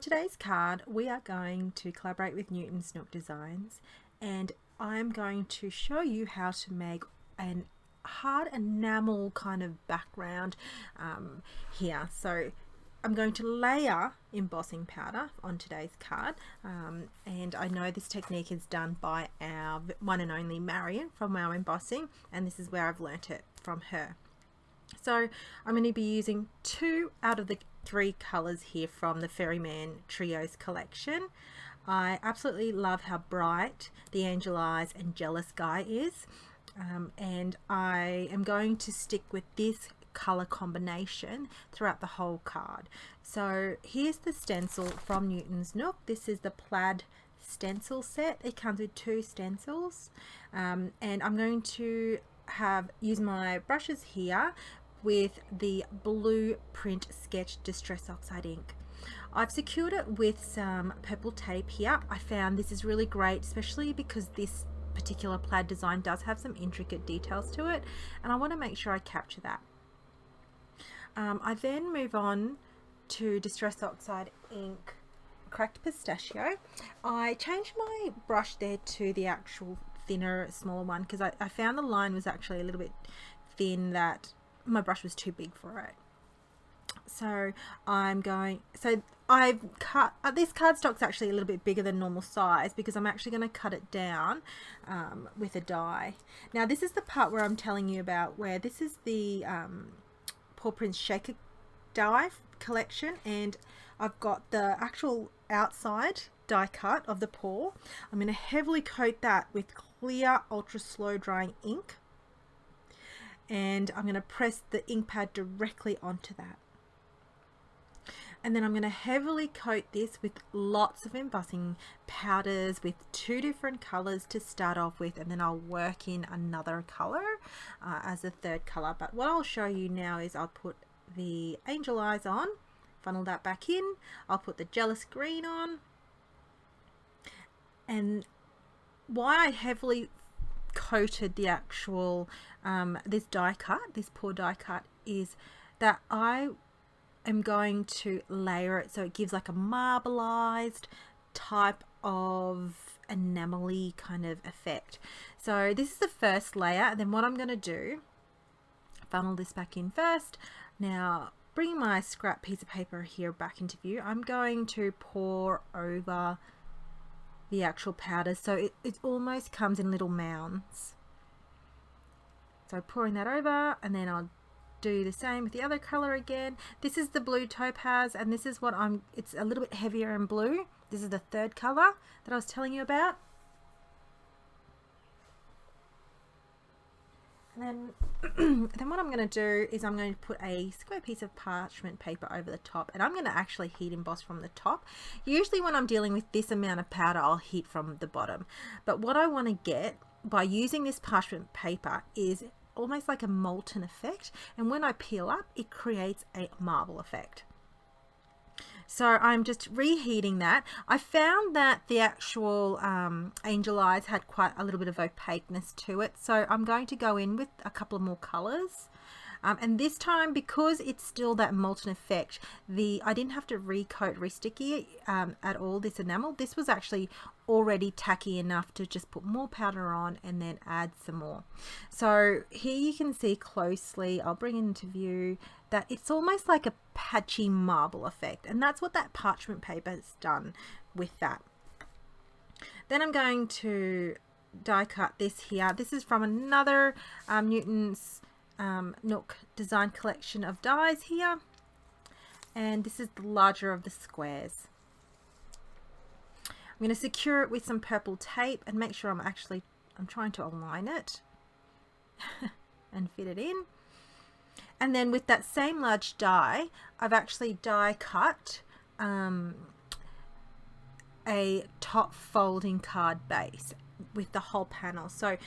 today's card, we are going to collaborate with Newton's Nook Designs, and I'm going to show you how to make an hard enamel kind of background here. So I'm going to layer embossing powder on today's card, and I know this technique is done by our one and only Marion from our embossing, and this is where I've learnt it from her. So I'm going to be using 2 out of the 3 colours here from the Ferryman Trios collection. I absolutely love how bright the Angel Eyes and Jealous Guy is, and I am going to stick with this colour combination throughout the whole card. So here's the stencil from Newton's Nook. This is the plaid stencil set. It comes with 2 stencils, and I'm going to use my brushes here with the Blueprint Sketch Distress Oxide ink. I've secured it with some purple tape here. I found this is really great, especially because this particular plaid design does have some intricate details to it, and I want to make sure I capture that. I then move on to Distress Oxide ink Cracked Pistachio. I changed my brush there to the actual thinner, smaller one because I found the line was actually a little bit thin, that my brush was too big for it. So I've cut this cardstock's actually a little bit bigger than normal size because I'm actually going to cut it down with a die. Now this is the part where I'm telling you about, where this is the Paw Prints Shaker die collection, and I've got the actual outside die cut of the paw. I'm going to heavily coat that with clear ultra slow drying ink, and I'm going to press the ink pad directly onto that, and then I'm going to heavily coat this with lots of embossing powders with 2 different colors to start off with, and then I'll work in another color as a third color. But what I'll show you now is I'll put the Angel Eyes on, funnel that back in, I'll put the Jealous Green on, and why I heavily coated the actual this die cut, this paw die cut, is that I am going to layer it so it gives like a marbleized type of enamel-y kind of effect. So this is the first layer, and then what I'm going to do, funnel this back in first. Now bringing my scrap piece of paper here back into view, I'm going to pour over the actual powder so it almost comes in little mounds. So pouring that over, and then I'll do the same with the other color again. This is the blue topaz, and this is what it's a little bit heavier in blue. This is the third color that I was telling you about. And then what I'm going to do is I'm going to put a square piece of parchment paper over the top, and I'm going to actually heat emboss from the top. Usually when I'm dealing with this amount of powder, I'll heat from the bottom, but what I want to get by using this parchment paper is almost like a molten effect, and when I peel up, it creates a marble effect. So I'm just reheating that. I found that the actual Angel Eyes had quite a little bit of opaqueness to it, so I'm going to go in with a couple of more colors. And this time, because it's still that molten effect, I didn't have to re-sticky at all, this enamel. This was actually already tacky enough to just put more powder on and then add some more. So here you can see closely, I'll bring it into view, that it's almost like a patchy marble effect, and that's what that parchment paper has done with that. Then I'm going to die cut this here. This is from another Newton's Nook Design collection of dies here, and this is the larger of the squares. I'm going to secure it with some purple tape and make sure I'm trying to align it and fit it in. And then with that same large die, I've actually die cut a top folding card base with the whole panel. So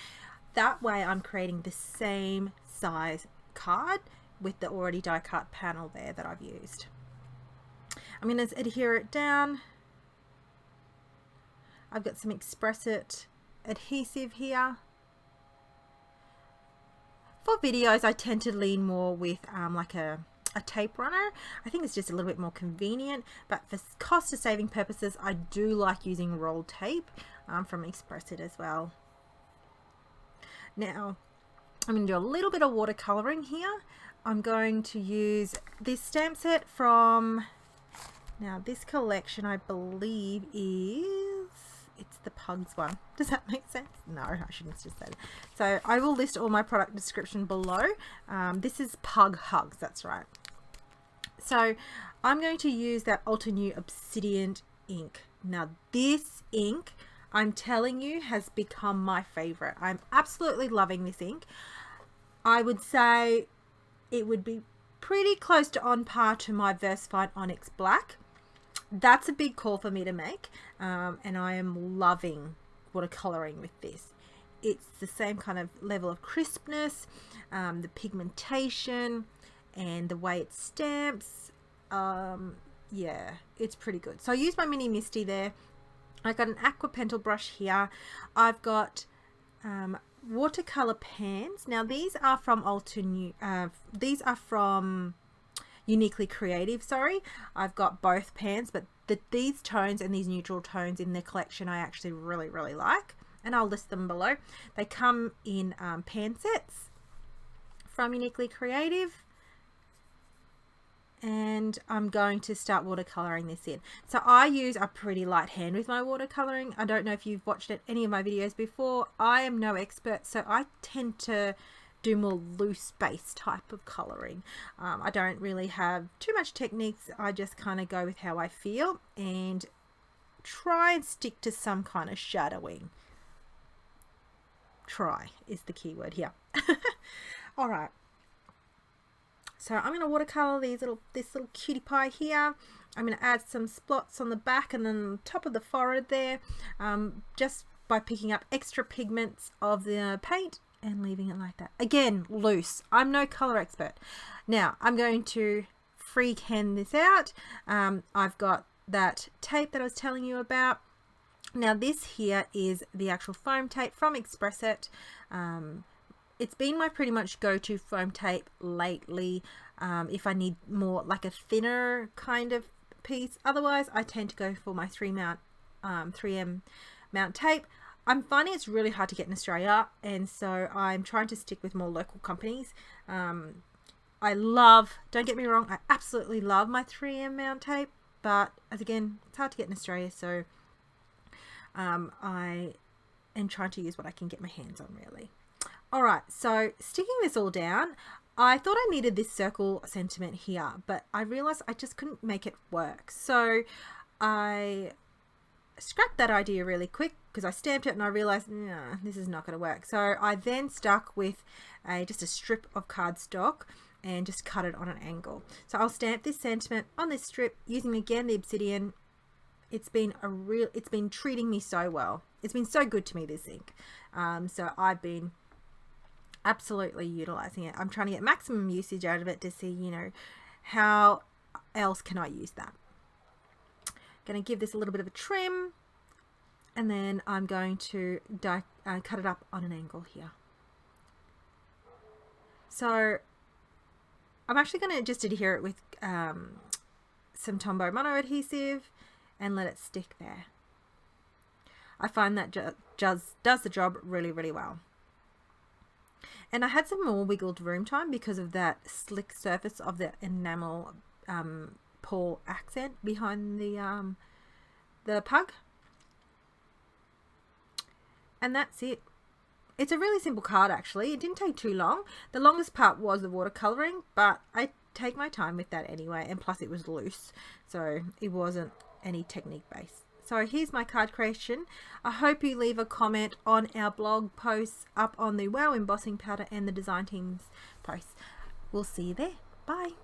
that way I'm creating the same size card with the already die cut panel there that I've used. I'm going to adhere it down. I've got some Express It adhesive here. For videos, I tend to lean more with like a a tape runner. I think it's just a little bit more convenient, but for cost saving purposes, I do like using rolled tape from Express It as well. Now I'm going to do a little bit of watercoloring here. I'm going to use this stamp set from, now this collection I believe is, it's the Pugs one. Does that make sense? No, I shouldn't just say that. So I will list all my product description below. This is Pug Hugs, that's right. So I'm going to use that Ultra New Obsidian ink. Now this ink, I'm telling you, has become my favorite. I'm absolutely loving this ink. I would say it would be pretty close to on par to my Versafine Onyx Black. That's a big call for me to make, and I am loving watercoloring with this. It's the same kind of level of crispness, the pigmentation, and the way it stamps. Yeah, it's pretty good. So I use my mini Misty there. I got an aqua pencil brush here. I've got watercolor pans. Now these are from these are from Uniquely Creative, sorry. I've got both pans, but these tones and these neutral tones in the collection I actually really like, and I'll list them below. They come in pan sets from Uniquely Creative, and I'm going to start watercoloring this in. So I use a pretty light hand with my watercoloring. I don't know if you've watched any of my videos before. I am no expert, so I tend to do more loose base type of coloring. I don't really have too much techniques. I just kind of go with how I feel and try and stick to some kind of shadowing. Try is the key word here. All right. So I'm going to watercolor this little cutie pie here. I'm going to add some splots on the back and then top of the forehead there, just by picking up extra pigments of the paint and leaving it like that. Again, loose. I'm no color expert. Now I'm going to freehand this out. I've got that tape that I was telling you about. Now this here is the actual foam tape from Express It. It's been my pretty much go-to foam tape lately, if I need more like a thinner kind of piece. Otherwise, I tend to go for my 3M mount tape. I'm finding it's really hard to get in Australia, and so I'm trying to stick with more local companies. I love, don't get me wrong, I absolutely love my 3M mount tape, but as again, it's hard to get in Australia, so I am trying to use what I can get my hands on, really. Alright, so sticking this all down, I thought I needed this circle sentiment here, but I realized I just couldn't make it work. So I scrapped that idea really quick because I stamped it and I realized, nah, this is not going to work. So I then stuck with just a strip of cardstock and just cut it on an angle. So I'll stamp this sentiment on this strip using again the obsidian. It's been treating me so well. It's been so good to me, this ink. So I've been absolutely utilizing it. I'm trying to get maximum usage out of it to see, you know, how else can I use that. Going to give this a little bit of a trim, and then I'm going to cut it up on an angle here. So I'm actually going to just adhere it with some Tombow mono adhesive and let it stick there. I find that does the job really well. And I had some more wiggled room time because of that slick surface of the enamel paw accent behind the pug. And that's it. It's a really simple card actually. It didn't take too long. The longest part was the watercoloring, but I take my time with that anyway, and plus it was loose, so it wasn't any technique based. So here's my card creation. I hope you leave a comment on our blog posts up on the Wow Embossing Powder and the Design Team's posts. We'll see you there. Bye.